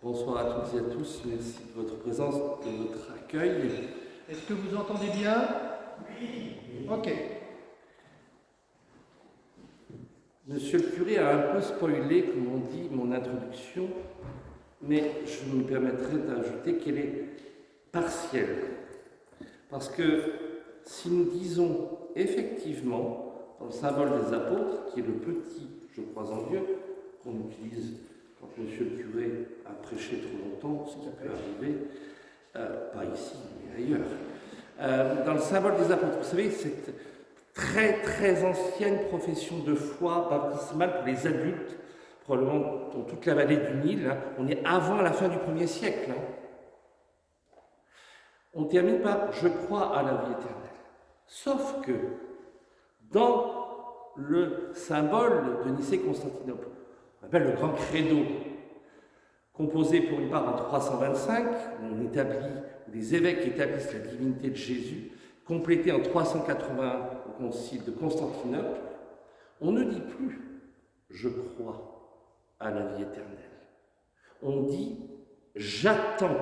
Bonsoir à toutes et à tous, merci de votre présence, de votre accueil. Est-ce que vous entendez bien? Oui. Ok. Monsieur le curé a un peu spoilé, comme on dit, mon introduction, mais je me permettrai d'ajouter qu'elle est partielle. Parce que si nous disons effectivement, dans le symbole des apôtres, qui est le petit « je crois en Dieu », qu'on utilise quand monsieur le curé a prêché trop longtemps, ce qui peut arriver, pas ici, mais ailleurs. Dans le symbole des apôtres, vous savez, cette très ancienne profession de foi baptismale pour les adultes, probablement dans toute la vallée du Nil, hein, on est avant la fin du 1er siècle. Hein. On termine par « je crois à la vie éternelle ». Sauf que, dans le symbole de Nicée-Constantinople, on appelle le Grand Credo, composé pour une part en 325, où les évêques établissent la divinité de Jésus, complété en 381 au concile de Constantinople, on ne dit plus « je crois à la vie éternelle ». On dit « j'attends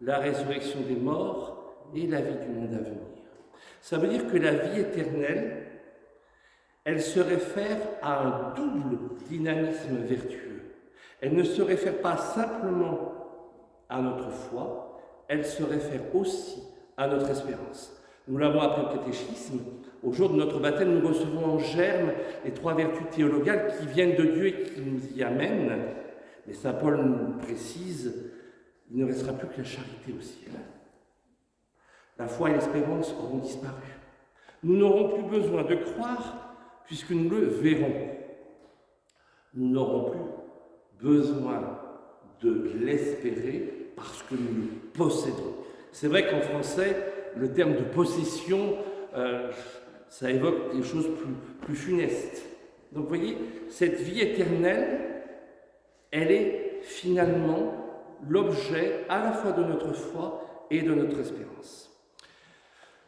la résurrection des morts et la vie du monde à venir ». Ça veut dire que la vie éternelle, elle se réfère à un double dynamisme vertueux. Elle ne se réfère pas simplement à notre foi, elle se réfère aussi à notre espérance. Nous l'avons appris au catéchisme. Au jour de notre baptême, nous recevons en germe les 3 vertus théologales qui viennent de Dieu et qui nous y amènent. Mais saint Paul nous précise, il ne restera plus que la charité au ciel. La foi et l'espérance auront disparu. Nous n'aurons plus besoin de croire puisque nous le verrons. Nous n'aurons plus besoin de l'espérer parce que nous le possédons. C'est vrai qu'en français, le terme de possession, ça évoque des choses plus funestes. Donc vous voyez, cette vie éternelle, elle est finalement l'objet à la fois de notre foi et de notre espérance.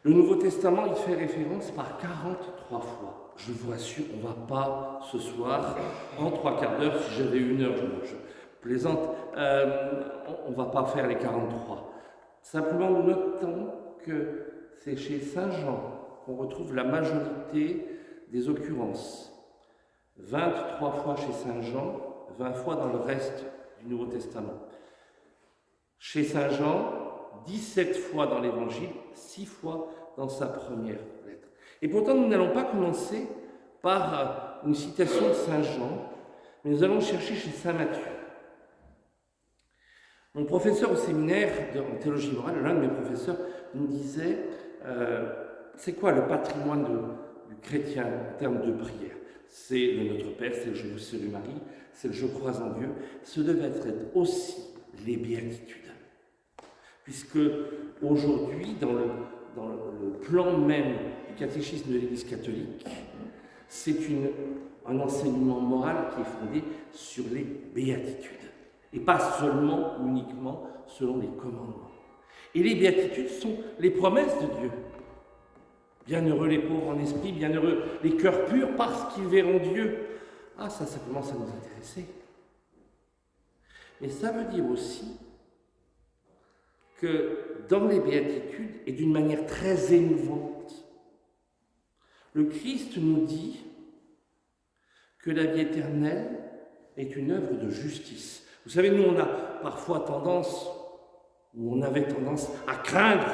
Le Nouveau Testament, il fait référence par 43 fois. Je vous rassure, on ne va pas ce soir, en 3/4 d'heure, si j'avais 1 heure, je plaisante, on ne va pas faire les 43. Simplement, nous notons que c'est chez Saint Jean qu'on retrouve la majorité des occurrences. 23 fois chez Saint Jean, 20 fois dans le reste du Nouveau Testament. Chez Saint Jean, 17 fois dans l'Évangile, 6 fois dans sa première lettre. Et pourtant, nous n'allons pas commencer par une citation de Saint Jean, mais nous allons chercher chez Saint Matthieu. Mon professeur au séminaire en théologie morale, l'un de mes professeurs, nous disait c'est quoi le patrimoine du chrétien en termes de prière? C'est le Notre Père, c'est le Je vous salue Marie, c'est le Je crois en Dieu. Ce devait être aussi les béatitudes. Puisque aujourd'hui, dans le plan même du catéchisme de l'Église catholique, c'est un enseignement moral qui est fondé sur les béatitudes. Et pas seulement, uniquement, selon les commandements. Et les béatitudes sont les promesses de Dieu. Bienheureux les pauvres en esprit, bienheureux les cœurs purs parce qu'ils verront Dieu. Ah, ça commence à nous intéresser. Mais ça veut dire aussi que dans les béatitudes, et d'une manière très émouvante, le Christ nous dit que la vie éternelle est une œuvre de justice. Vous savez, nous, on a parfois tendance, ou on avait tendance à craindre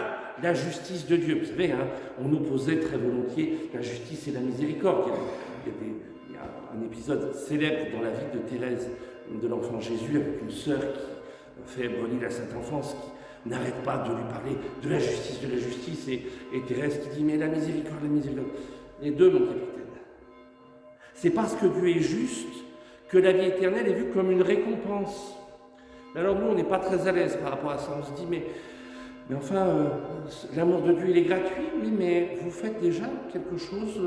la justice de Dieu. Vous savez, hein, on opposait très volontiers la justice et la miséricorde. Il y a un épisode célèbre dans la vie de Thérèse de l'Enfant Jésus, avec une sœur qui fait brûler la Sainte Enfance, qui n'arrête pas de lui parler de la justice, et Thérèse qui dit « mais la miséricorde. » Les deux, mon capitaine. C'est parce que Dieu est juste que la vie éternelle est vue comme une récompense. Mais alors nous, on n'est pas très à l'aise par rapport à ça. On se dit, mais enfin, l'amour de Dieu, il est gratuit, oui, mais vous faites déjà quelque chose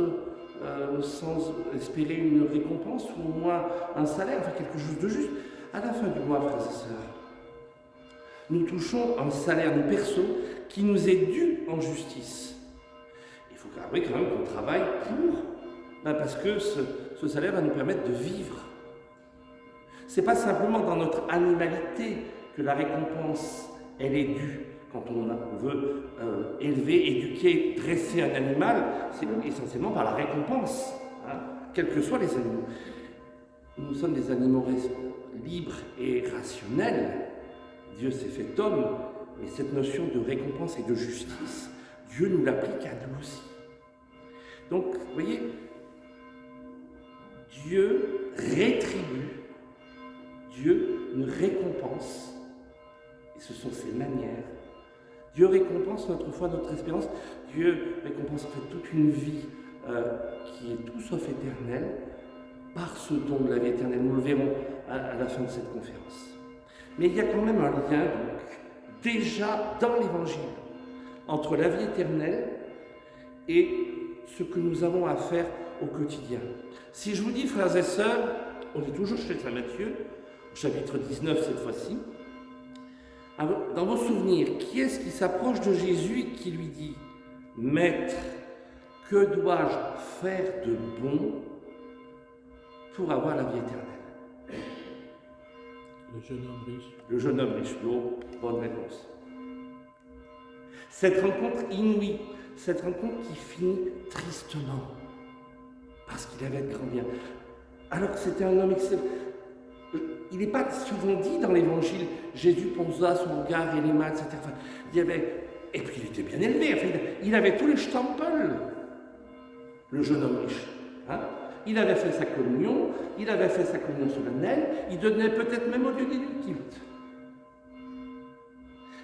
sans espérer une récompense ou au moins un salaire, enfin quelque chose de juste. À la fin du mois, frères et sœurs, nous touchons un salaire, nous perso, qui nous est dû en justice. Il faut quand même qu'on travaille pour, parce que ce salaire va nous permettre de vivre. C'est pas simplement dans notre animalité que la récompense, elle est due. Quand on veut élever, éduquer, dresser un animal, c'est essentiellement par la récompense, hein, quels que soient les animaux. Nous sommes des animaux libres et rationnels. Dieu s'est fait homme, mais cette notion de récompense et de justice, Dieu nous l'applique à nous aussi. Donc, vous voyez, Dieu rétribue, Dieu nous récompense, et ce sont ses manières. Dieu récompense notre foi, notre espérance. Dieu récompense en fait toute une vie qui est tout sauf éternelle par ce don de la vie éternelle. Nous le verrons à la fin de cette conférence. Mais il y a quand même un lien, donc, déjà dans l'Évangile, entre la vie éternelle et ce que nous avons à faire au quotidien. Si je vous dis, frères et sœurs, on est toujours chez Saint Matthieu, au chapitre 19 cette fois-ci, dans vos souvenirs, qui est-ce qui s'approche de Jésus et qui lui dit « Maître, que dois-je faire de bon pour avoir la vie éternelle ?» Le jeune homme riche. Le jeune homme riche. Oh, bonne réponse. Cette rencontre inouïe, cette rencontre qui finit tristement, parce qu'il avait de grand bien. Alors que c'était un homme excellent. Il n'est pas souvent dit dans l'Évangile, Jésus posa son regard et les mains, etc. Enfin, il y avait, et puis il était bien élevé, enfin, il avait tous les stempels, le jeune homme riche. Hein? Il avait fait sa communion solennelle, il donnait peut-être même au lieu des cultes.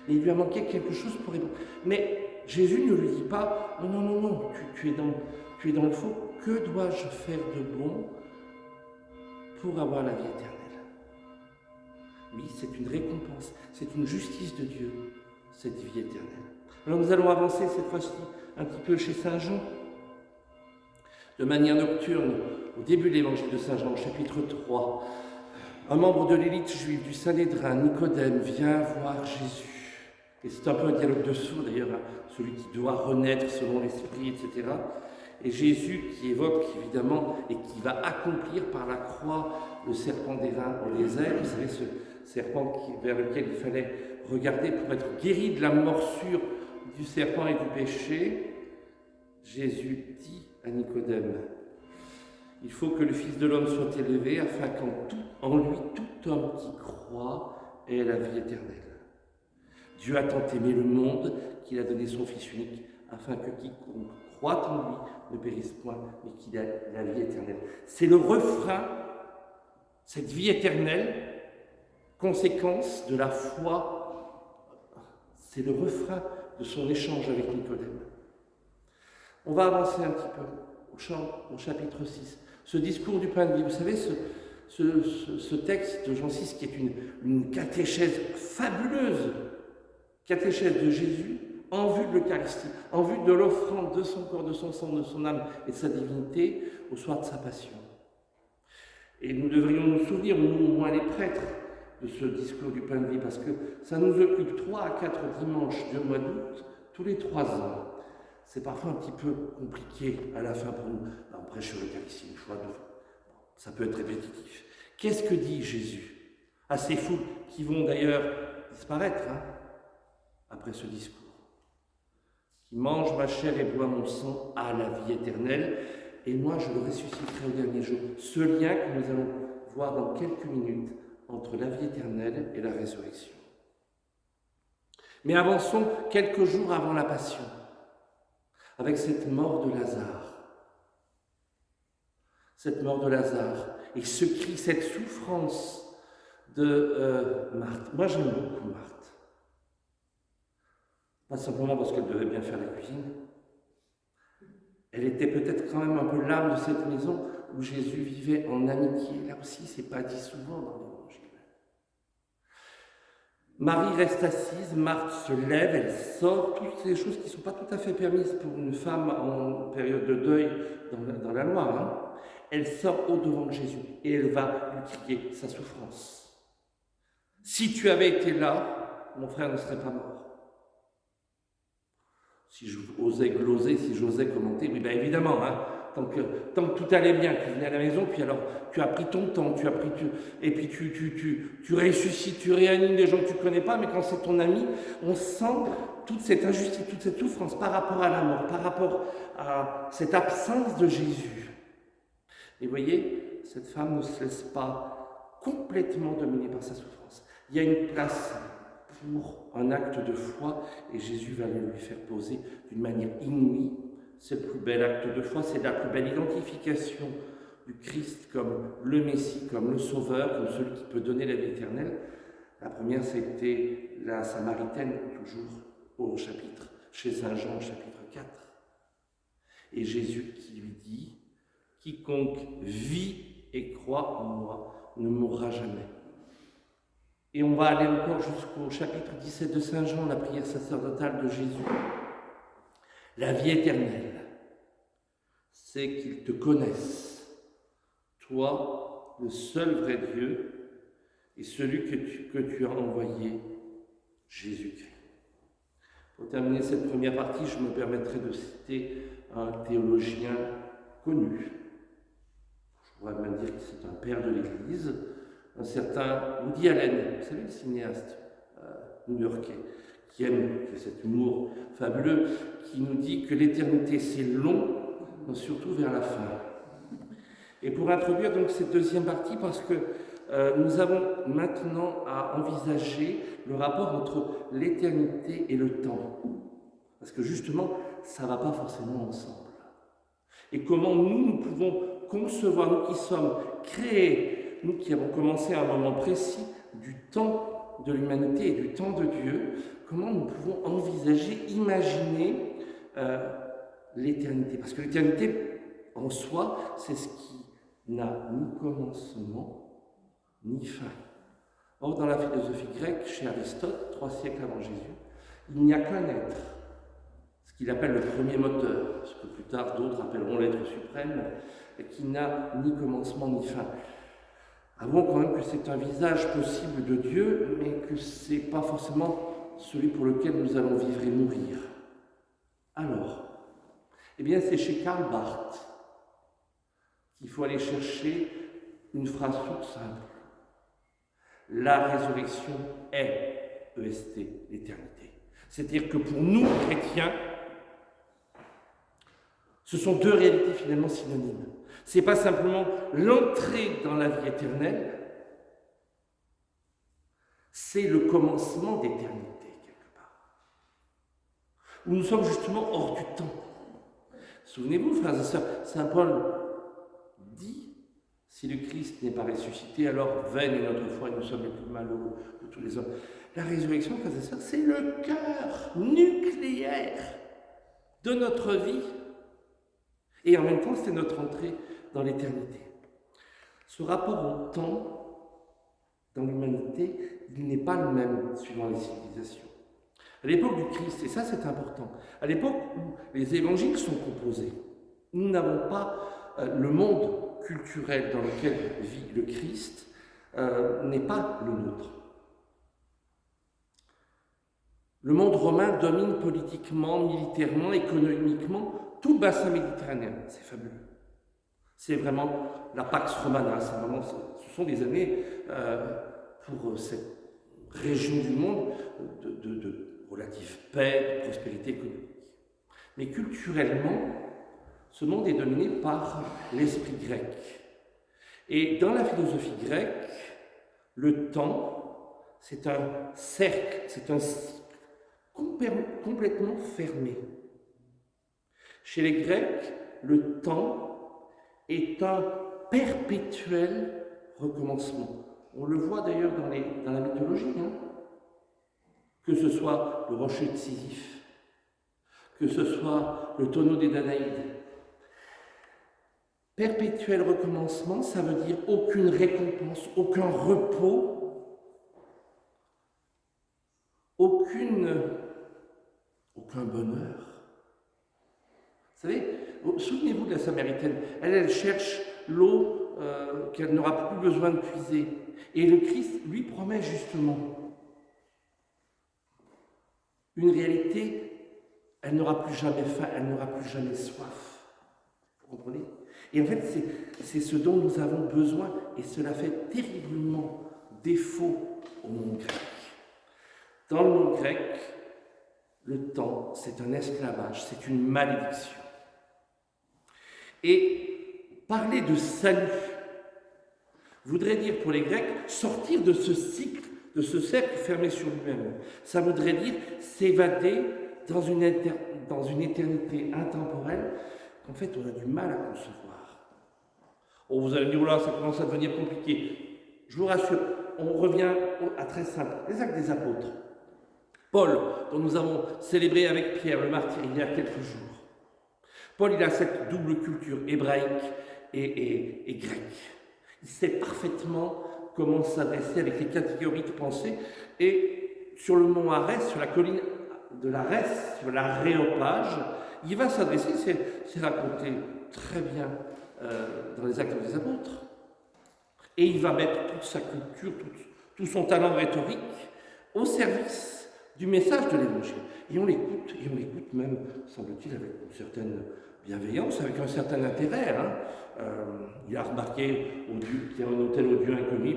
Et il lui a manqué quelque chose pour répondre. Mais Jésus ne lui dit pas, non, tu es dans le faux, que dois-je faire de bon pour avoir la vie éternelle? Oui, c'est une récompense, c'est une justice de Dieu, cette vie éternelle. Alors nous allons avancer cette fois-ci un petit peu chez Saint Jean. De manière nocturne, au début de l'évangile de Saint Jean, chapitre 3, un membre de l'élite juive du Sanhédrin, Nicodème, vient voir Jésus. Et c'est un peu un dialogue de sourds d'ailleurs, hein, celui qui doit renaître selon l'Esprit, etc. Et Jésus qui évoque évidemment et qui va accomplir par la croix le serpent d'airain et les ailes, vous savez, ce serpent vers lequel il fallait regarder pour être guéri de la morsure du serpent et du péché. Jésus dit à Nicodème, il faut que le Fils de l'homme soit élevé afin qu'en lui tout homme qui croit ait la vie éternelle. Dieu a tant aimé le monde qu'il a donné son Fils unique afin que quiconque croit en lui ne périsse point mais qu'il ait la vie éternelle. C'est le refrain, cette vie éternelle, conséquence de la foi, c'est le refrain de son échange avec Nicodème. On va avancer un petit peu au chapitre 6. Ce discours du pain de vie, vous savez, ce texte de Jean 6 qui est une catéchèse fabuleuse, catéchèse de Jésus en vue de l'Eucharistie, en vue de l'offrande de son corps, de son sang, de son âme et de sa divinité au soir de sa passion. Et nous devrions nous souvenir, nous au moins les prêtres, de ce discours du pain de vie, parce que ça nous occupe 3 à 4 dimanches du mois d'août, tous les 3 ans. C'est parfois un petit peu compliqué à la fin pour nous. On prêche sur l'Eucharistie, une fois, 2 fois. Ça peut être répétitif. Qu'est-ce que dit Jésus à ces foules qui vont d'ailleurs disparaître après ce discours? Qui mange ma chair et boit mon sang à la vie éternelle, et moi je le ressusciterai au dernier jour. Ce lien que nous allons voir dans quelques minutes entre la vie éternelle et la résurrection. Mais avançons quelques jours avant la Passion, avec cette mort de Lazare. Cette mort de Lazare, et ce cri, cette souffrance de Marthe. Moi j'aime beaucoup Marthe. Pas simplement parce qu'elle devait bien faire la cuisine. Elle était peut-être quand même un peu l'âme de cette maison où Jésus vivait en amitié. Là aussi, c'est pas dit souvent dans l'Évangile. Marie reste assise, Marthe se lève, elle sort, toutes ces choses qui ne sont pas tout à fait permises pour une femme en période de deuil dans la loi. Elle sort au-devant de Jésus et elle va lui crier sa souffrance. Si tu avais été là, mon frère ne serait pas mort. Si j'osais gloser, si j'osais commenter, oui, bien évidemment, tant que tout allait bien, tu venais à la maison, puis alors tu as pris ton temps, et puis tu ressuscites, tu réanimes des gens que tu ne connais pas, mais quand c'est ton ami, on sent toute cette injustice, toute cette souffrance par rapport à la mort, par rapport à cette absence de Jésus. Et vous voyez, cette femme ne se laisse pas complètement dominer par sa souffrance. Il y a une place pour un acte de foi, et Jésus va le lui faire poser d'une manière inouïe. C'est le plus bel acte de foi, c'est la plus belle identification du Christ comme le Messie, comme le Sauveur, comme celui qui peut donner la vie éternelle. La première, c'était la Samaritaine, toujours au chapitre, chez Saint Jean, chapitre 4. Et Jésus qui lui dit, « Quiconque vit et croit en moi ne mourra jamais. » Et on va aller encore jusqu'au chapitre 17 de Saint Jean, la prière sacerdotale de Jésus. La vie éternelle, c'est qu'ils te connaissent, toi, le seul vrai Dieu, et celui que tu as envoyé, Jésus-Christ. Pour terminer cette première partie, je me permettrai de citer un théologien connu. Je pourrais même dire que c'est un père de l'Église, un certain Woody Allen, vous savez, le cinéaste new-yorkais, qui aime cet humour fabuleux, qui nous dit que l'éternité c'est long, mais surtout vers la fin. Et pour introduire donc cette deuxième partie, parce que nous avons maintenant à envisager le rapport entre l'éternité et le temps. Parce que justement, ça ne va pas forcément ensemble. Et comment nous pouvons concevoir, nous qui sommes créés, nous qui avons commencé à un moment précis du temps de l'humanité et du temps de Dieu, comment nous pouvons envisager, imaginer l'éternité. Parce que l'éternité, en soi, c'est ce qui n'a ni commencement, ni fin. Or, dans la philosophie grecque, chez Aristote, 3 siècles avant Jésus, il n'y a qu'un être, ce qu'il appelle le premier moteur, ce que plus tard d'autres appelleront l'être suprême, qui n'a ni commencement ni fin. Avouons quand même que c'est un visage possible de Dieu, mais que ce n'est pas forcément celui pour lequel nous allons vivre et mourir. Alors, eh bien c'est chez Karl Barth qu'il faut aller chercher une phrase toute simple. La résurrection est, EST, l'éternité. C'est-à-dire que pour nous, chrétiens, ce sont deux réalités finalement synonymes. Ce n'est pas simplement l'entrée dans la vie éternelle, c'est le commencement d'éternité, quelque part. Où nous sommes justement hors du temps. Souvenez-vous, frères et sœurs, saint Paul dit, si le Christ n'est pas ressuscité, alors vaine est notre foi et nous sommes les plus malheureux de tous les hommes. La résurrection, frères et sœurs, c'est le cœur nucléaire de notre vie. Et en même temps, c'est notre entrée dans l'éternité. Ce rapport au temps, dans l'humanité, il n'est pas le même suivant les civilisations. À l'époque du Christ, et ça c'est important, à l'époque où les évangiles sont composés, nous n'avons pas le monde culturel dans lequel vit le Christ, n'est pas le nôtre. Le monde romain domine politiquement, militairement, économiquement tout le bassin méditerranéen. C'est fabuleux. C'est vraiment la Pax Romana. Ce sont des années pour cette région du monde de relative paix, de prospérité économique. Mais culturellement, ce monde est dominé par l'esprit grec. Et dans la philosophie grecque, le temps, c'est un cercle, c'est un cycle complètement fermé. Chez les Grecs, le temps est un perpétuel recommencement. On le voit d'ailleurs dans la mythologie, que ce soit le rocher de Sisyphe, que ce soit le tonneau des Danaïdes. Perpétuel recommencement, ça veut dire aucune récompense, aucun repos, aucun bonheur. Vous savez, souvenez-vous de la Samaritaine, elle cherche l'eau qu'elle n'aura plus besoin de puiser. Et le Christ lui promet justement une réalité, elle n'aura plus jamais faim, elle n'aura plus jamais soif. Vous comprenez? Et en fait, c'est ce dont nous avons besoin, et cela fait terriblement défaut au monde grec. Dans le monde grec, le temps, c'est un esclavage, c'est une malédiction. Et parler de salut voudrait dire pour les Grecs sortir de ce cycle, de ce cercle fermé sur lui-même. Ça voudrait dire s'évader dans une éternité intemporelle qu'en fait on a du mal à concevoir. Oh, vous allez me dire, là, ça commence à devenir compliqué. Je vous rassure, on revient à très simple, les actes des apôtres. Paul, dont nous avons célébré avec Pierre le martyr il y a quelques jours. Paul, il a cette double culture hébraïque et grecque. Il sait parfaitement comment s'adresser avec les catégories de pensée. Et sur le mont Arès, sur la colline de l'Arès, sur l'Aréopage, il va s'adresser, c'est raconté très bien dans les Actes des Apôtres. Et il va mettre toute sa culture, tout son talent rhétorique au service du message de l'Évangile. Et on l'écoute même, semble-t-il, avec une certaine bienveillance, avec un certain intérêt. Il a remarqué qu'il y a un autel au Dieu inconnu,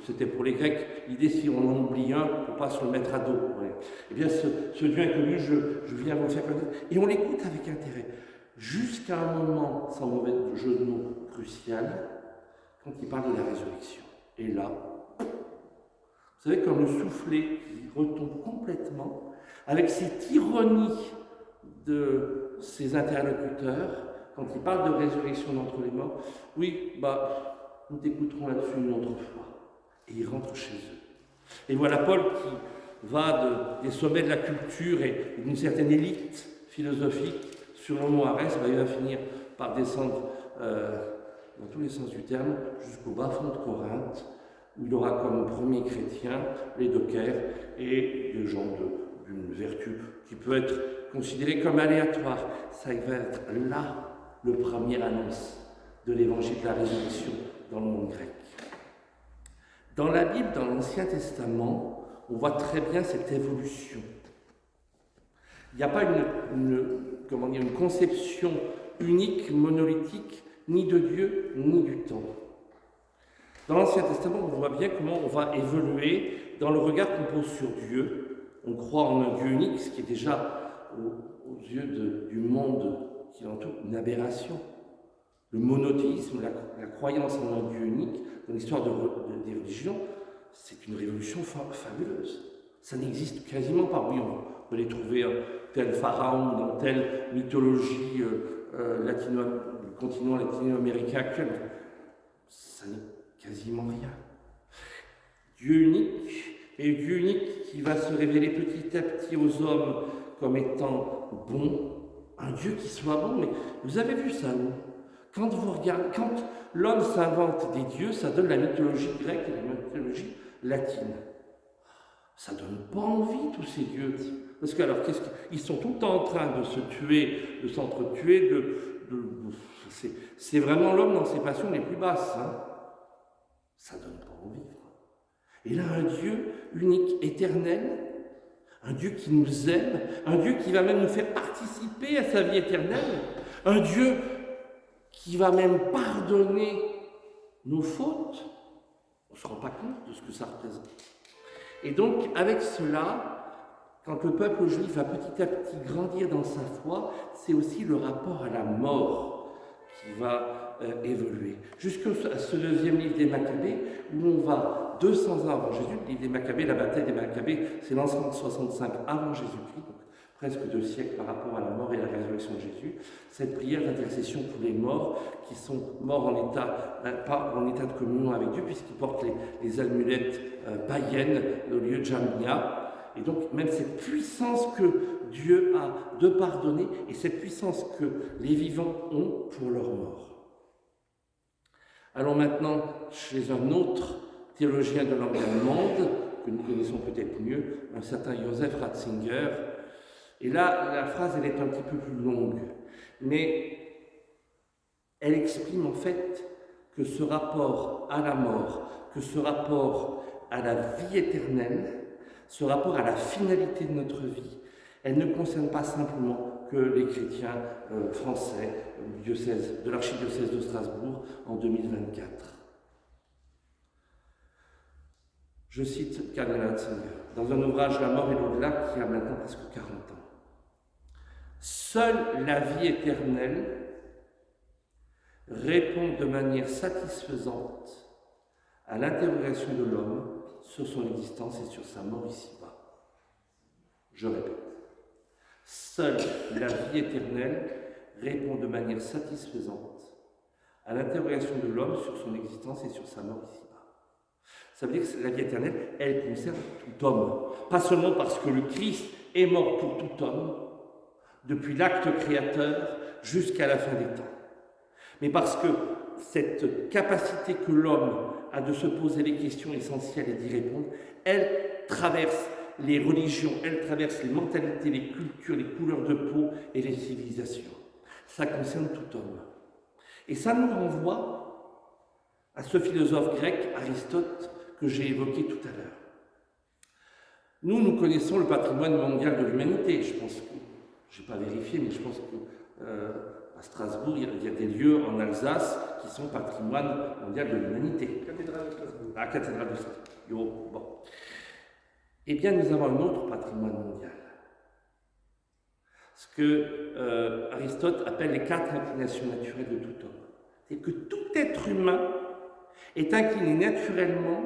c'était pour les Grecs, l'idée si on en oublie un, il ne faut pas se le mettre à dos. Ouais. Eh bien, ce Dieu inconnu, je viens vous le faire connaître. Et on l'écoute avec intérêt, jusqu'à un moment, sans mauvais jeu de mots, crucial, quand il parle de la résurrection. Et là, vous savez, comme le soufflet qui retombe complètement, avec cette ironie de ses interlocuteurs, quand il parle de résurrection d'entre les morts, oui, nous t'écouterons là-dessus une autre fois. Et ils rentrent chez eux. Et voilà Paul qui va des sommets de la culture et d'une certaine élite philosophique sur le mont Arès, il va finir par descendre dans tous les sens du terme jusqu'au bas-fond de Corinthe, où il aura comme premier chrétien les dockers et des gens d'une vertu qui peut être considérée comme aléatoire. Ça va être là le premier annonce de l'évangile de la résurrection dans le monde grec. Dans la Bible, dans l'Ancien Testament, on voit très bien cette évolution. Il n'y a pas une conception unique, monolithique, ni de Dieu, ni du temps. Dans l'Ancien Testament, on voit bien comment on va évoluer dans le regard qu'on pose sur Dieu. On croit en un Dieu unique, ce qui est déjà, aux yeux du monde qui l'entoure, une aberration. Le monothéisme, la croyance en un Dieu unique, dans l'histoire des religions, c'est une révolution fabuleuse. Ça n'existe quasiment pas. Oui, on peut les trouver tel pharaon dans telle mythologie du continent latino-américain actuel. Ça n'est quasiment rien. Dieu unique, et Dieu unique qui va se révéler petit à petit aux hommes comme étant bon, un Dieu qui soit bon. Mais vous avez vu ça où? Quand vous regardez, quand l'homme s'invente des dieux, ça donne la mythologie grecque et la mythologie latine. Ça donne pas envie, tous ces dieux. Parce que alors, ils sont tout le temps en train de se tuer, de s'entretuer, c'est vraiment l'homme dans ses passions les plus basses. Ça donne pas envie. Et là, un Dieu unique, éternel, un Dieu qui nous aime, un Dieu qui va même nous faire participer à sa vie éternelle, un Dieu qui va même pardonner nos fautes, on ne se rend pas compte de ce que ça représente. Et donc, avec cela, quand le peuple juif va petit à petit grandir dans sa foi, c'est aussi le rapport à la mort qui va évoluer. Jusqu'à ce deuxième livre des Maccabées, où on va 200 ans avant Jésus. Le livre des Maccabées, la bataille des Maccabées, c'est l'an 65 avant Jésus-Christ, donc presque 2 siècles par rapport à la mort et la résurrection de Jésus. Cette prière d'intercession pour les morts qui sont morts pas en état de communion avec Dieu, puisqu'ils portent les amulettes païennes au lieu de Jamnia. Et donc, même cette puissance que Dieu a de pardonner et cette puissance que les vivants ont pour leur mort. Allons maintenant chez un autre théologien de langue allemande, que nous connaissons peut-être mieux, un certain Joseph Ratzinger. Et là, la phrase, elle est un petit peu plus longue, mais elle exprime en fait que ce rapport à la mort, que ce rapport à la vie éternelle, ce rapport à la finalité de notre vie Elle ne concerne pas simplement que les chrétiens français de l'archidiocèse de Strasbourg en 2024. Je cite Cardinal Ratzinger dans un ouvrage La mort et l'au-delà qui a maintenant presque 40 ans. Seule la vie éternelle répond de manière satisfaisante à l'interrogation de l'homme sur son existence et sur sa mort ici-bas. Je répète, seule la vie éternelle répond de manière satisfaisante à l'interrogation de l'homme sur son existence et sur sa mort ici-bas. Ça veut dire que la vie éternelle, elle concerne tout homme. Pas seulement parce que le Christ est mort pour tout homme, depuis l'acte créateur jusqu'à la fin des temps. Mais parce que cette capacité que l'homme a de se poser les questions essentielles et d'y répondre, elle traverse les religions, elle traverse les mentalités, les cultures, les couleurs de peau et les civilisations. Ça concerne tout homme. Et ça nous renvoie à ce philosophe grec, Aristote, que j'ai évoqué tout à l'heure. Nous connaissons le patrimoine mondial de l'humanité. Je pense que, je n'ai pas vérifié, mais je pense qu'à Strasbourg, il y a des lieux en Alsace qui sont patrimoine mondial de l'humanité. Cathédrale de Strasbourg. La cathédrale de Strasbourg. Bon. Eh bien, nous avons un autre patrimoine mondial. Ce que Aristote appelle les 4 inclinations naturelles de tout homme. C'est que tout être humain est incliné naturellement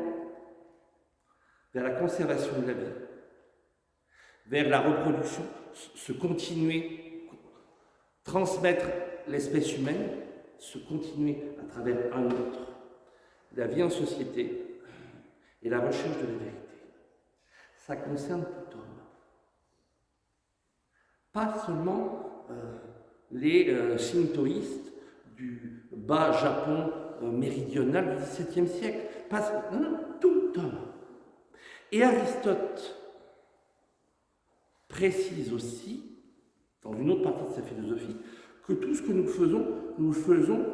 vers la conservation de la vie, vers la reproduction, se continuer, transmettre l'espèce humaine, se continuer à travers un autre, la vie en société et la recherche de la vérité. Ça concerne tout homme. Pas seulement les shintoïstes du bas Japon méridional du XVIIe siècle. Non, tout homme. Et Aristote précise aussi, dans une autre partie de sa philosophie, que tout ce que nous le faisons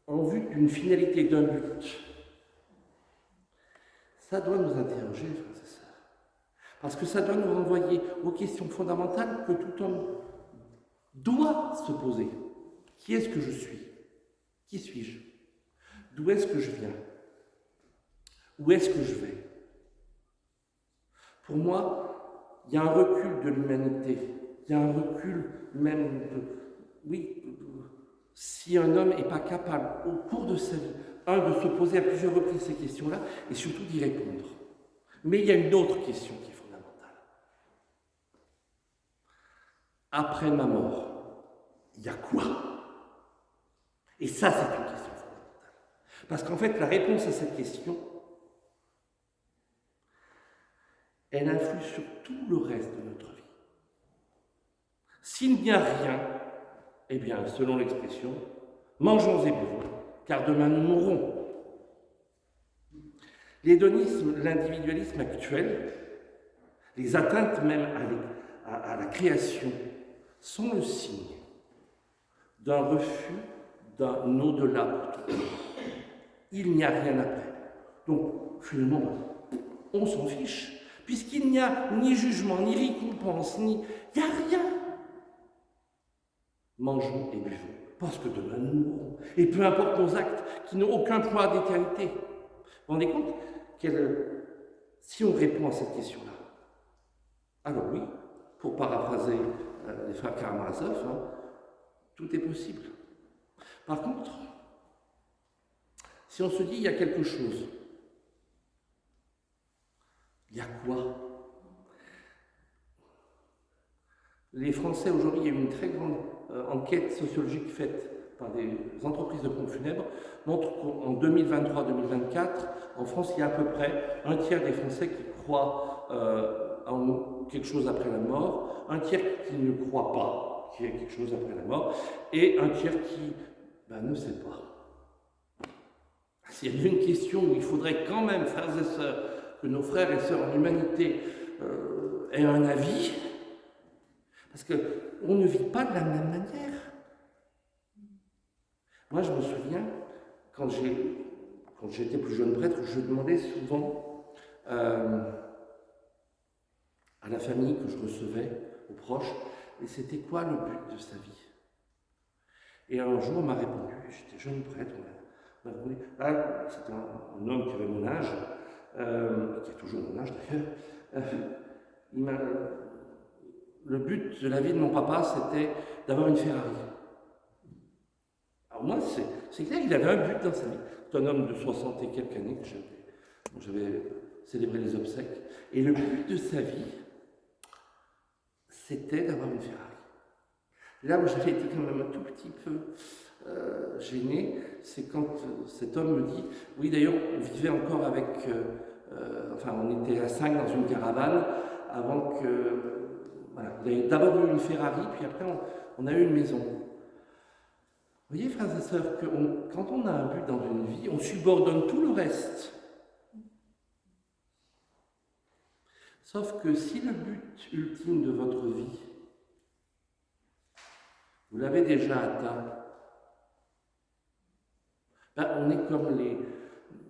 en vue d'une finalité, d'un but. Ça doit nous interroger, frères et sœurs. Parce que ça doit nous renvoyer aux questions fondamentales que tout homme doit se poser. Qui est-ce que je suis? Qui suis-je? D'où est-ce que je viens? Où est-ce que je vais? Pour moi, il y a un recul de l'humanité. Il y a un recul même si un homme n'est pas capable, au cours de sa vie, de se poser à plusieurs reprises ces questions-là, et surtout d'y répondre. Mais il y a une autre question qui est fondamentale. Après ma mort, il y a quoi? Et ça, c'est une question fondamentale. Parce qu'en fait, la réponse à cette question, elle influe sur tout le reste de notre vie. S'il n'y a rien, eh bien, selon l'expression, mangeons et buvons, car demain nous mourrons. L'hédonisme, l'individualisme actuel, les atteintes même à la création, sont le signe d'un refus d'un au-delà pour tout le monde. Il n'y a rien après. Donc, finalement, on s'en fiche, puisqu'il n'y a ni jugement, ni récompense, il n'y a rien. Mangeons et buvons, parce que demain nous mourrons. Et peu importe nos actes, qui n'ont aucun poids d'éternité. Vous vous rendez compte si on répond à cette question-là, alors oui, pour paraphraser les frères Karamazov, tout est possible. Par contre, si on se dit il y a quelque chose, il y a quoi? Les Français, aujourd'hui, il y a eu une très grande enquête sociologique faite par des entreprises de pompes funèbres, montre qu'en 2023-2024, en France, il y a à peu près un tiers des Français qui croient en quelque chose après la mort, un tiers qui ne croit pas qu'il y a quelque chose après la mort, et un tiers qui ne sait pas. S'il y avait une question où il faudrait quand même, frères et sœurs, que nos frères et sœurs en humanité aient un avis, parce qu'on ne vit pas de la même manière. Moi, je me souviens, quand j'étais plus jeune prêtre, je demandais souvent à la la famille que je recevais, aux proches, et c'était quoi le but de sa vie? Et un jour, on m'a répondu, j'étais jeune prêtre, on m'a répondu, c'était un homme qui avait mon âge, qui a toujours mon âge d'ailleurs, le but de la vie de mon papa, c'était d'avoir une Ferrari. Alors moi, c'est clair qu'il avait un but dans sa vie. C'est un homme de 60 et quelques années dont j'avais célébré les obsèques. Et le but de sa vie, c'était d'avoir une Ferrari. Là où j'avais été quand même un tout petit peu gêné, c'est quand cet homme me dit, oui d'ailleurs on vivait encore avec, on était à 5 dans une caravane, avant que, voilà, il avait d'abord eu une Ferrari, puis après on a eu une maison. Vous voyez, frères et sœurs, que quand on a un but dans une vie, on subordonne tout le reste. Sauf que si le but ultime de votre vie, vous l'avez déjà atteint, on est comme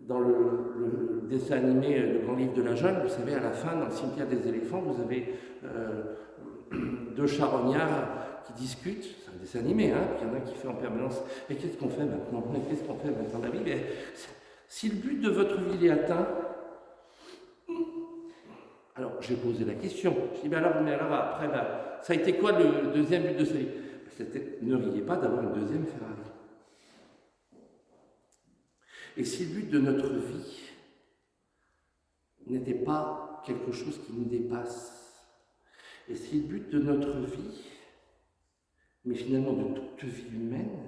dans le dessin animé Le Grand Livre de la Jungle, vous savez, à la fin, dans le cimetière des éléphants, vous avez deux charognards qui discutent, c'est un dessin animé, hein, puis il y en a un qui fait en permanence, mais qu'est-ce qu'on fait maintenant? Qu'est-ce qu'on fait maintenant, David? Mais si le but de votre vie est atteint, alors j'ai posé la question, je dis, mais alors après, ça a été quoi le deuxième but de sa vie? C'était, ne riez pas d'avoir une deuxième Ferrari. Et si le but de notre vie n'était pas quelque chose qui nous dépasse, et si le but de notre vie, mais finalement de toute vie humaine,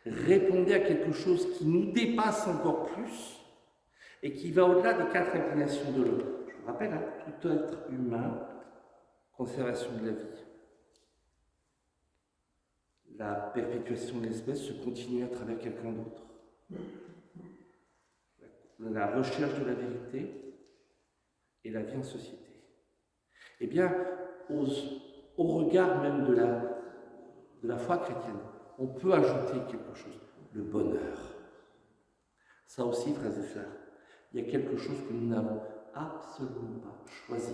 répondait à quelque chose qui nous dépasse encore plus, et qui va au-delà des 4 inclinations de l'homme. Je vous rappelle, hein, tout être humain, conservation de la vie. La perpétuation de l'espèce se continue à travers quelqu'un d'autre. La recherche de la vérité et la vie en société. Eh bien, au regard même de la foi chrétienne, on peut ajouter quelque chose, le bonheur. Ça aussi, frères et sœurs, il y a quelque chose que nous n'avons absolument pas choisi.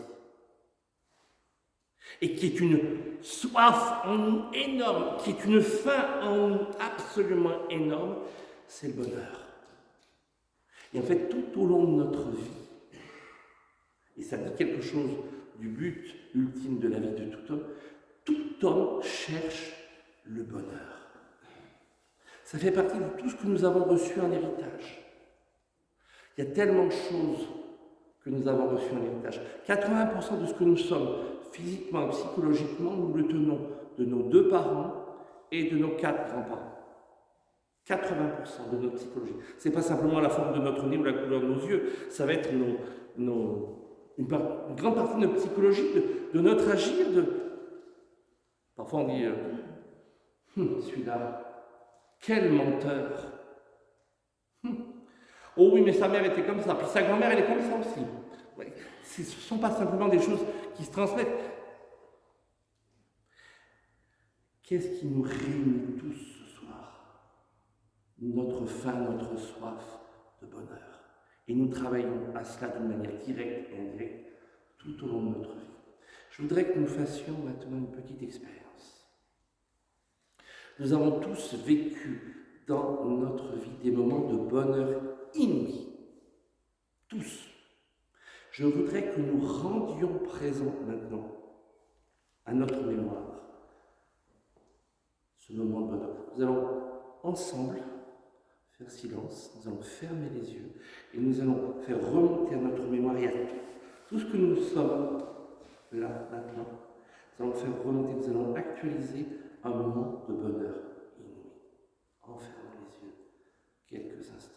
Et qui est une soif en nous énorme, qui est une faim en nous absolument énorme, c'est le bonheur. Et en fait, tout au long de notre vie, et ça dit quelque chose du but ultime de la vie de tout homme cherche le bonheur. Ça fait partie de tout ce que nous avons reçu en héritage. Il y a tellement de choses que nous avons reçues en héritage. 80% de ce que nous sommes, physiquement et psychologiquement, nous le tenons de nos 2 parents et de nos 4 grands-parents. 80% de notre psychologie. Ce n'est pas simplement la forme de notre nez ou la couleur de nos yeux, ça va être une grande partie de notre psychologie, de notre agir. Parfois on dit celui-là, quel menteur. Oh oui, mais sa mère était comme ça, puis sa grand-mère elle est comme ça aussi. Ouais, ce ne sont pas simplement des choses qui se transmettent. Qu'est-ce qui nous réunit tous ce soir? Notre faim, notre soif de bonheur. Et nous travaillons à cela d'une manière directe et indirecte tout au long de notre vie. Je voudrais que nous fassions maintenant une petite expérience. Nous avons tous vécu dans notre vie des moments de bonheur inouïs. Tous. Je voudrais que nous rendions présent maintenant à notre mémoire ce moment de bonheur. Nous allons ensemble faire silence, nous allons fermer les yeux et nous allons faire remonter à notre mémoire et à tout ce que nous sommes là, maintenant. Nous allons faire remonter, nous allons actualiser un moment de bonheur inouï en fermant les yeux quelques instants.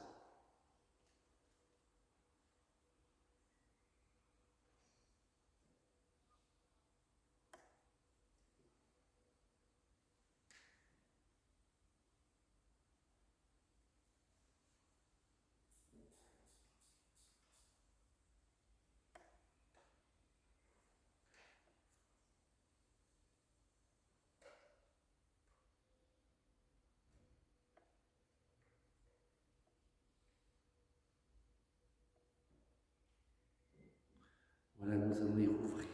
Voilà, nous allons les rouvrir.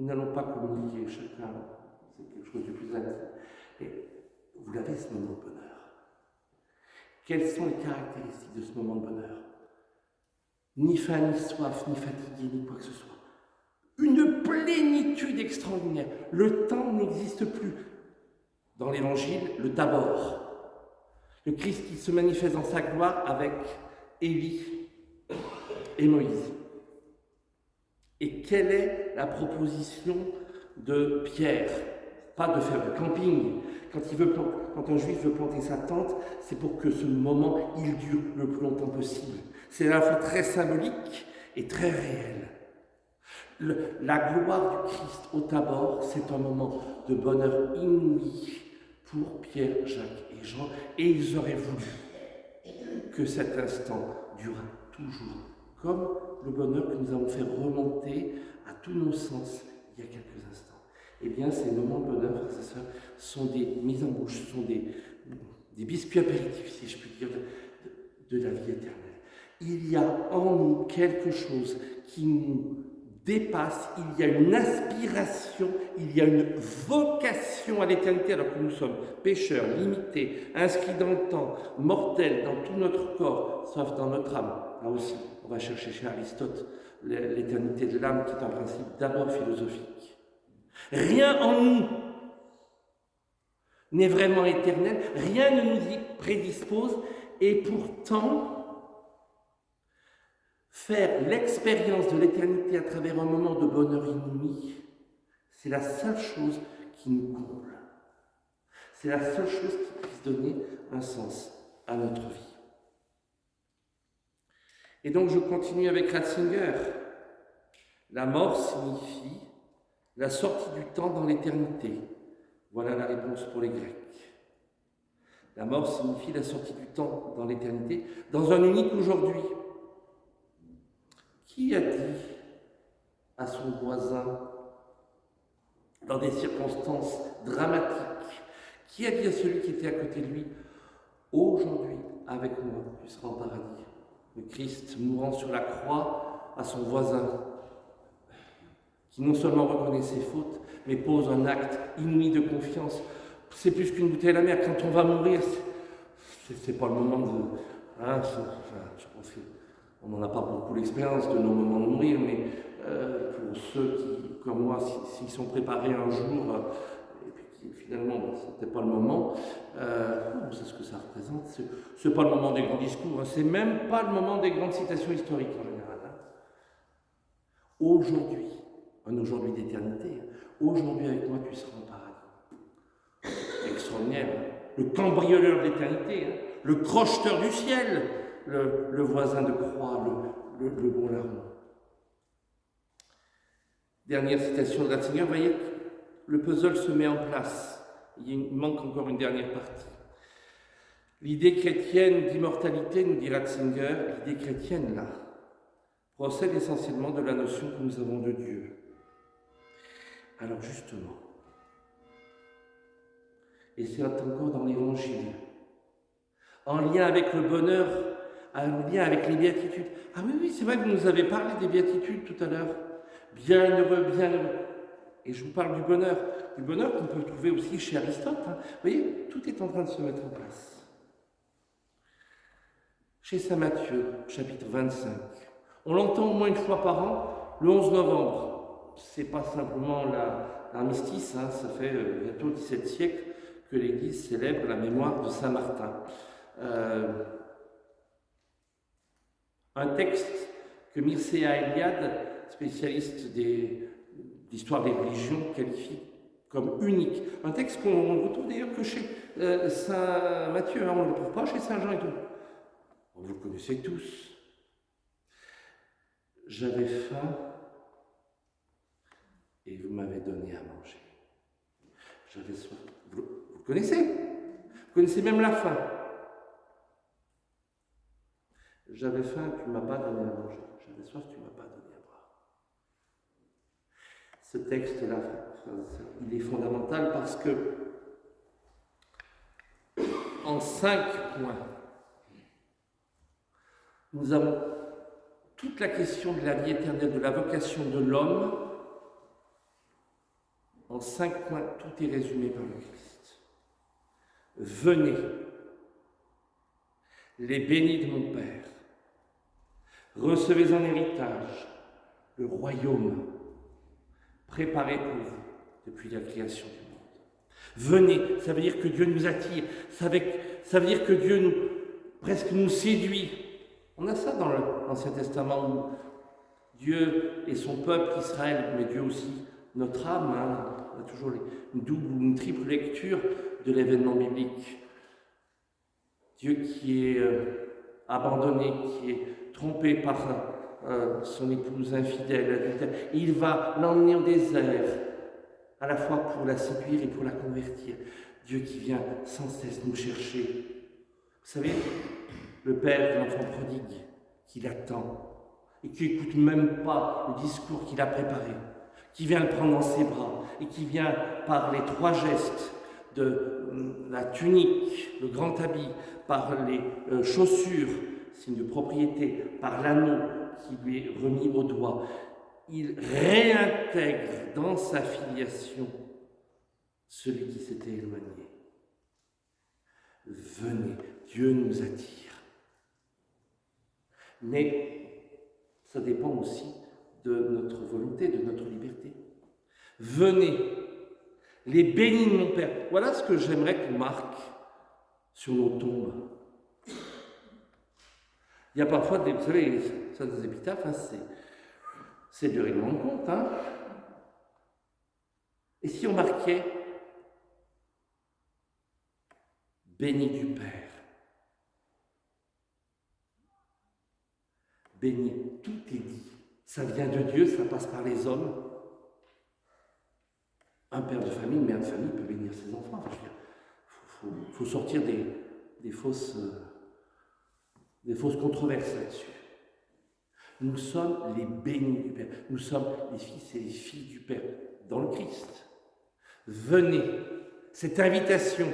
Nous n'allons pas communiquer, chacun, c'est quelque chose de plus intime. Et vous l'avez, ce moment de bonheur. Quelles sont les caractéristiques de ce moment de bonheur? Ni faim, ni soif, ni fatigué, ni quoi que ce soit. Une plénitude extraordinaire. Le temps n'existe plus. Dans l'Évangile, le d'abord. Le Christ qui se manifeste dans sa gloire avec Élie et Moïse. Et quelle est la proposition de Pierre? Pas de faire du camping. Quand un juif veut planter sa tente, c'est pour que ce moment, il dure le plus longtemps possible. C'est à la fois très symbolique et très réel. La gloire du Christ au Tabor, c'est un moment de bonheur inouï pour Pierre, Jacques et Jean, et ils auraient voulu que cet instant durât toujours, comme le bonheur que nous avons fait remonter à tous nos sens il y a quelques instants. Eh bien, ces moments de bonheur, frères et sœurs, sont des mises en bouche, sont des biscuits apéritifs, si je puis dire, de la vie éternelle. Il y a en nous quelque chose qui nous dépasse, il y a une aspiration, il y a une vocation à l'éternité, alors que nous sommes pécheurs, limités, inscrits dans le temps, mortels dans tout notre corps, sauf dans notre âme. Là aussi, on va chercher chez Aristote l'éternité de l'âme, qui est un principe d'abord philosophique. Rien en nous n'est vraiment éternel, rien ne nous y prédispose, et pourtant, faire l'expérience de l'éternité à travers un moment de bonheur inouï, c'est la seule chose qui nous comble. C'est la seule chose qui puisse donner un sens à notre vie. Et donc je continue avec Ratzinger. La mort signifie la sortie du temps dans l'éternité. Voilà la réponse pour les Grecs. La mort signifie la sortie du temps dans l'éternité, dans un unique aujourd'hui. Qui a dit à son voisin, dans des circonstances dramatiques, qui a dit à celui qui était à côté de lui, aujourd'hui, avec moi, tu seras en paradis? Le Christ, mourant sur la croix, à son voisin, qui non seulement reconnaît ses fautes, mais pose un acte inouï de confiance. C'est plus qu'une bouteille à la mer. Quand on va mourir, c'est pas le moment de... Hein, je pense qu'on n'en a pas beaucoup l'expérience de nos moments de mourir, mais pour ceux qui, comme moi, s'ils sont préparés un jour, et puis qui, finalement, c'était pas le moment, c'est ce que ça représente. C'est pas le moment des grands discours, hein, c'est même pas le moment des grandes citations historiques en général. Hein. Aujourd'hui, un aujourd'hui d'éternité, aujourd'hui avec moi tu seras en paradis. Extraordinaire, hein. Le cambrioleur d'éternité, hein. Le crocheteur du ciel, le voisin de croix, le bon larron. Dernière citation de Ratzinger, vous voyez, le puzzle se met en place. Il manque encore une dernière partie. L'idée chrétienne d'immortalité, nous dit Ratzinger, l'idée chrétienne là, procède essentiellement de la notion que nous avons de Dieu. Alors justement, et c'est encore dans l'Évangile, en lien avec le bonheur, en lien avec les béatitudes. Ah oui, c'est vrai que vous nous avez parlé des béatitudes tout à l'heure. Bienheureux, bienheureux. Et je vous parle du bonheur qu'on peut trouver aussi chez Aristote. Hein. Vous voyez, tout est en train de se mettre en place. Chez saint Matthieu, chapitre 25, on l'entend au moins une fois par an, le 11 novembre. C'est pas simplement l'armistice, hein, ça fait bientôt le XVIIe siècle que l'Église célèbre la mémoire de Saint Martin. Un texte que Mircea Eliade, spécialiste d'histoire des religions, qualifie comme unique. Un texte qu'on ne retrouve d'ailleurs que chez Saint Matthieu, hein, on ne le trouve pas chez Saint Jean et tout. Vous le connaissez tous. J'avais faim et vous m'avez donné à manger. J'avais soif. Vous le connaissez? Vous connaissez même la fin. J'avais faim et tu ne m'as pas donné à manger. J'avais soif, tu ne m'as pas donné à boire. Ce texte-là, il est fondamental parce que, en 5 points, nous avons toute la question de la vie éternelle, de la vocation de l'homme, En 5 points, tout est résumé par le Christ. Venez, les bénis de mon Père, recevez en héritage le royaume préparé pour vous depuis la création du monde. Venez, ça veut dire que Dieu nous attire, ça veut dire que Dieu presque nous séduit. On a ça dans l'Ancien Testament où Dieu et son peuple Israël, mais Dieu aussi notre âme. On a toujours une double ou une triple lecture de l'événement biblique. Dieu qui est abandonné, qui est trompé par son épouse infidèle, adultère. Il va l'emmener au désert, à la fois pour la séduire et pour la convertir. Dieu qui vient sans cesse nous chercher. Vous savez, le père de l'enfant prodigue, qui l'attend et qui n'écoute même pas le discours qu'il a préparé, qui vient le prendre dans ses bras et qui vient par les 3 gestes de la tunique, le grand habit, par les chaussures, signe de propriété, par l'anneau qui lui est remis au doigt. Il réintègre dans sa filiation celui qui s'était éloigné. Venez, Dieu nous attire. Mais ça dépend aussi de notre volonté, de notre liberté. Venez, les bénis de mon Père. Voilà ce que j'aimerais qu'on marque sur nos tombes. Il y a parfois vous savez, ça des épitaphes, c'est du règlement de compte. Et si on marquait béni du Père, béni, tout est dit. Ça vient de Dieu, ça passe par les hommes. Un père de famille, une mère de famille peut bénir ses enfants. Enfin, je veux dire, faut sortir des fausses controverses là-dessus. Nous sommes les bénis du Père. Nous sommes les fils et les filles du Père dans le Christ. Venez, cette invitation,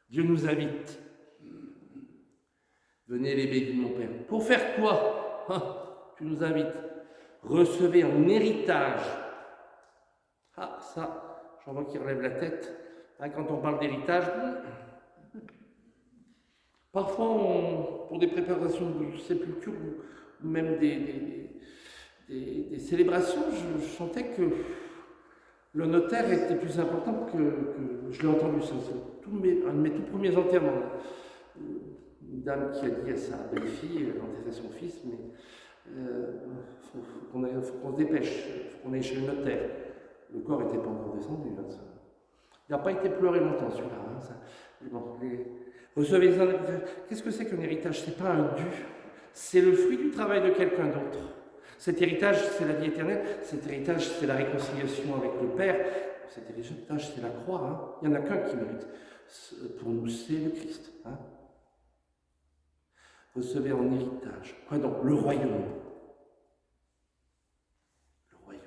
Dieu nous invite. Venez les bénis de mon Père. Pour faire quoi? Tu nous invites. Recevez en héritage. Ça, j'en vois qui relève la tête. Quand on parle d'héritage, parfois, pour des préparations de sépulture ou même des célébrations, je sentais que le notaire était plus important que je l'ai entendu. C'est un de mes tout premiers enterrements. Une dame qui a dit à sa belle-fille, enterrer son fils, mais faut qu'on se dépêche, faut qu'on aille chez le notaire. Le corps n'était pas encore descendu. Il n'a pas été pleuré longtemps celui-là. Recevez un. Qu'est-ce que c'est qu'un héritage? C'est pas un dû, c'est le fruit du travail de quelqu'un d'autre. Cet héritage, c'est la vie éternelle. Cet héritage, c'est la réconciliation avec le Père. Cet héritage, c'est la croix. Il n'y en a qu'un qui mérite. Pour nous, c'est le Christ. Recevez en héritage. Quoi donc? Le royaume. Le royaume.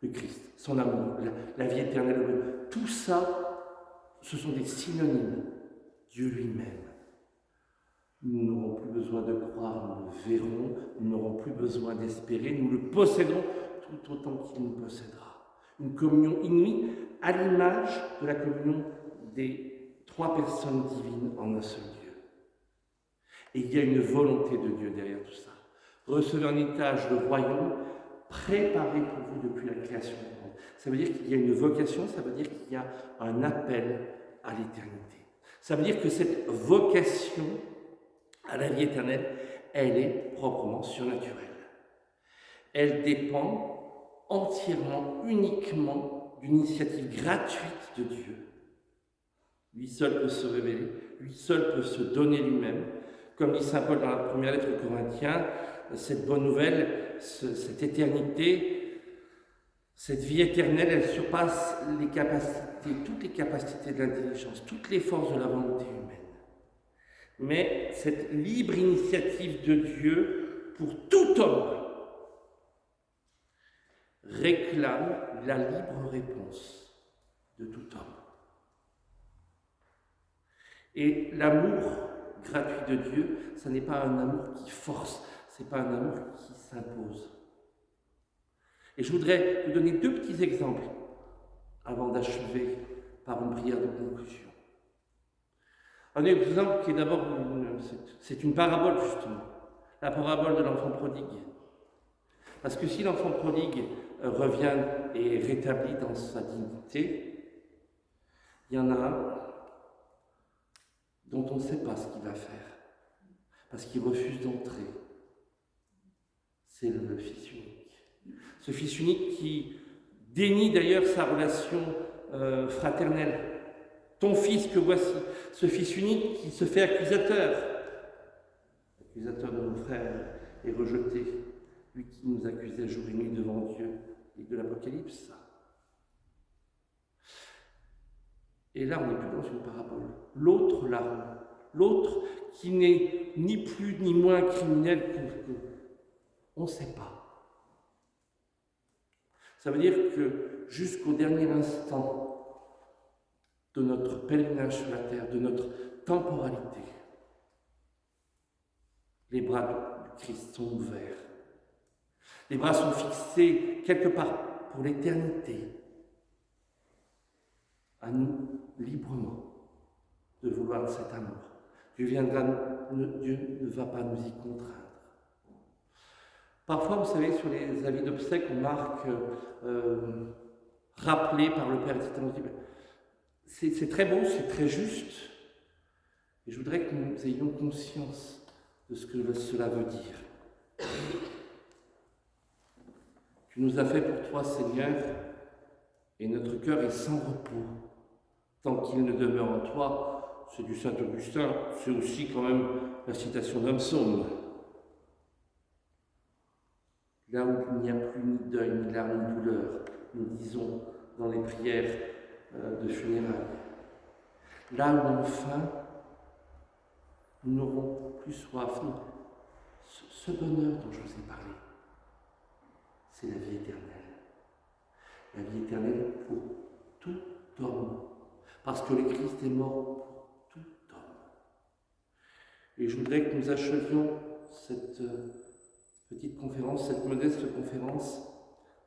Le Christ. Son amour. La vie éternelle. Tout ça, ce sont des synonymes. Dieu lui-même. Nous n'aurons plus besoin de croire, nous le verrons, nous n'aurons plus besoin d'espérer, nous le posséderons tout autant qu'il nous possédera. Une communion inouïe à l'image de la communion des 3 personnes divines en un seul Dieu. Et il y a une volonté de Dieu derrière tout ça. Recevez en héritage le royaume préparé pour vous depuis la création du monde. Ça veut dire qu'il y a une vocation, ça veut dire qu'il y a un appel à l'éternité. Ça veut dire que cette vocation à la vie éternelle, elle est proprement surnaturelle. Elle dépend entièrement, uniquement d'une initiative gratuite de Dieu. Lui seul peut se révéler, lui seul peut se donner lui-même. Comme dit saint Paul dans la première lettre aux Corinthiens, cette bonne nouvelle, cette éternité, cette vie éternelle, elle surpasse les capacités, toutes les capacités de l'intelligence, toutes les forces de la volonté humaine. Mais cette libre initiative de Dieu pour tout homme réclame la libre réponse de tout homme. Et l'amour gratuit de Dieu, ce n'est pas un amour qui force, ce n'est pas un amour qui s'impose. Et je voudrais vous donner 2 petits exemples avant d'achever par une prière de conclusion. Un exemple qui est d'abord, c'est une parabole justement, la parabole de l'enfant prodigue. Parce que si l'enfant prodigue revient et est rétabli dans sa dignité, il y en a un dont on ne sait pas ce qu'il va faire, parce qu'il refuse d'entrer. C'est le fils unique. Ce fils unique qui dénie d'ailleurs sa relation fraternelle. Ton fils que voici, ce fils unique qui se fait accusateur de nos frères et rejeté, lui qui nous accusait jour et nuit devant Dieu et de l'Apocalypse. Et là, on n'est plus dans une parabole. L'autre larron, l'autre qui n'est ni plus ni moins criminel que on ne sait pas. Ça veut dire que jusqu'au dernier instant de notre pèlerinage sur la terre, de notre temporalité, les bras du Christ sont ouverts. Les bras sont fixés quelque part pour l'éternité. À nous, librement, de vouloir cet amour. Dieu ne va pas nous y contraindre. Parfois, vous savez, sur les avis d'obsèques, on marque rappelé par le Père, etc. C'est très beau, c'est très juste. Et je voudrais que nous ayons conscience de ce que cela veut dire. Tu nous as fait pour toi, Seigneur, et notre cœur est sans repos, tant qu'il ne demeure en toi. C'est du Saint Augustin, c'est aussi quand même la citation d'un psaume. Là où il n'y a plus ni deuil, ni larmes, ni douleur, nous disons dans les prières de funérailles. Là où enfin, nous n'aurons plus soif. Non. Ce bonheur dont je vous ai parlé, c'est la vie éternelle. La vie éternelle pour tout homme. Parce que le Christ est mort pour tout homme. Et je voudrais que nous achevions cette petite conférence, cette modeste conférence,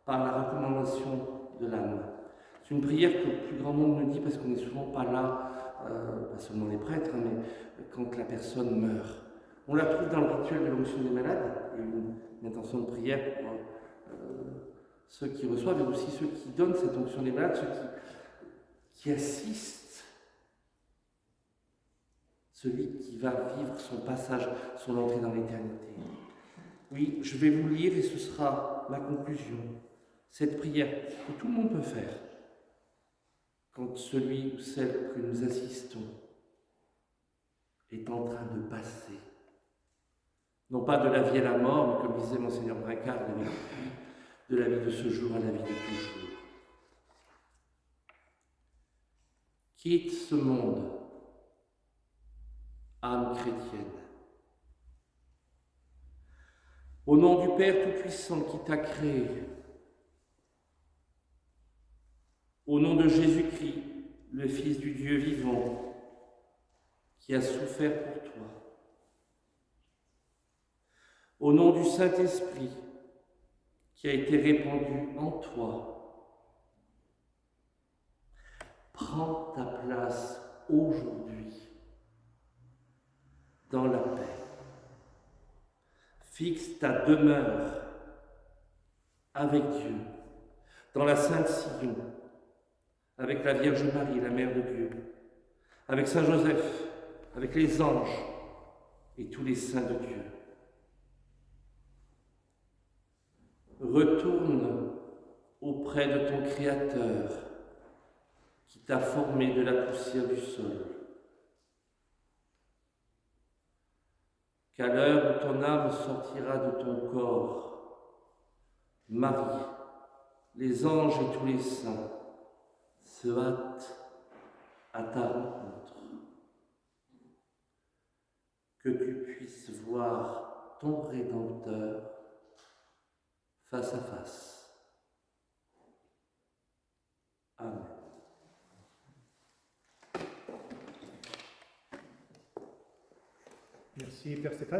par la recommandation de l'âme. C'est une prière que le plus grand nombre nous dit parce qu'on n'est souvent pas là, pas seulement les prêtres, hein, mais quand la personne meurt. On la trouve dans le rituel de l'onction des malades, et une intention de prière pour ceux qui reçoivent et aussi ceux qui donnent cette onction des malades, ceux qui assistent celui qui va vivre son passage, son entrée dans l'éternité. Oui, je vais vous lire et ce sera ma conclusion. Cette prière que tout le monde peut faire quand celui ou celle que nous assistons est en train de passer. Non pas de la vie à la mort, mais comme disait Monseigneur Brincard, de la vie de ce jour à la vie de toujours. Quitte ce monde, âme chrétienne. Au nom du Père Tout-Puissant qui t'a créé, au nom de Jésus-Christ, le Fils du Dieu vivant, qui a souffert pour toi, au nom du Saint-Esprit, qui a été répandu en toi, prends ta place aujourd'hui dans la paix. Fixe ta demeure avec Dieu, dans la Sainte Sion, avec la Vierge Marie, la Mère de Dieu, avec Saint Joseph, avec les anges et tous les saints de Dieu. Retourne auprès de ton Créateur qui t'a formé de la poussière du sol. Qu'à l'heure où ton âme sortira de ton corps, Marie, les anges et tous les saints se hâtent à ta rencontre. Que tu puisses voir ton Rédempteur face à face. Amen. Merci, Père Stéphane.